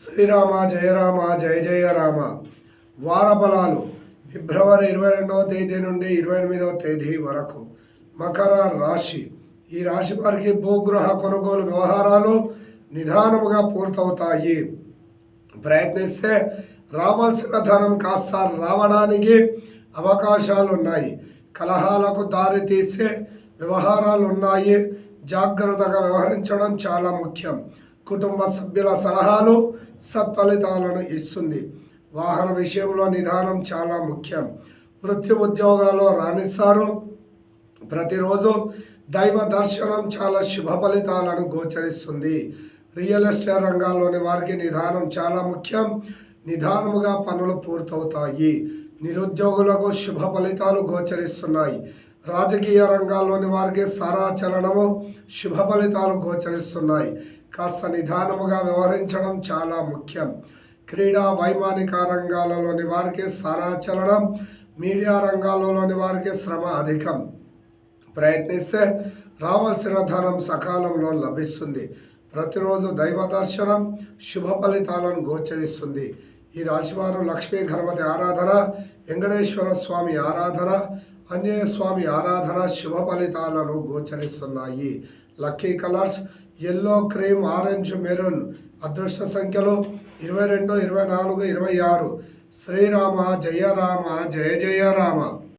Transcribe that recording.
శ్రీరామ జయ రామ జయ జయ రామ. వార ఫలాలు ఫిబ్రవరి 22వ తేదీ నుండి 28వ తేదీ వరకు. మకర రాశి. ఈ రాశి వారికి భూగృహ కొనుగోలు వ్యవహారాలు నిదానముగా పూర్తవుతాయి. ప్రయత్నిస్తే రావాల్సిన ధనం కాస్త రావడానికి అవకాశాలు ఉన్నాయి. కలహాలకు దారి తీసే వ్యవహారాలు ఉన్నాయి. జాగ్రత్తగా వ్యవహరించడం చాలా ముఖ్యం. కుటుంబ సభ్యుల సలహాలు సత్ఫలితాలను ఇస్తుంది. వాహన విషయంలో నిదానం చాలా ముఖ్యం. వృత్తి ఉద్యోగాల్లో రాణిస్తారు. ప్రతిరోజు దైవ దర్శనం చాలా శుభ ఫలితాలను గోచరిస్తుంది. రియల్ ఎస్టేట్ రంగాల్లోని వారికి నిదానం చాలా ముఖ్యం. నిదానముగా పనులు పూర్తవుతాయి. నిరుద్యోగులకు శుభ ఫలితాలు గోచరిస్తున్నాయి. రాజకీయ రంగాల్లోని వారికి సారాచలనము శుభ ఫలితాలు గోచరిస్తున్నాయి. కాస్త నిదానముగా వ్యవహరించడం చాలా ముఖ్యం. క్రీడా వైమానిక రంగాలలోని వారికి సారాచలనం, మీడియా రంగాలలోని వారికి శ్రమ అధికం. ప్రయత్నిస్తే రావాల్సిన ధనం సకాలంలో లభిస్తుంది. ప్రతిరోజు దైవ దర్శనం శుభ ఫలితాలను గోచరిస్తుంది. ఈ రాశివారు లక్ష్మీ గణపతి ఆరాధన, వెంకటేశ్వర స్వామి ఆరాధన, ఆంజనేయ స్వామి ఆరాధన శుభ ఫలితాలను గోచరిస్తున్నాయి. Lucky colours yellow, cream, orange, maroon. అదృష్ట సంఖ్యలు 22, 24, 26. శ్రీరామ జయ రామ జయ జయ రామ.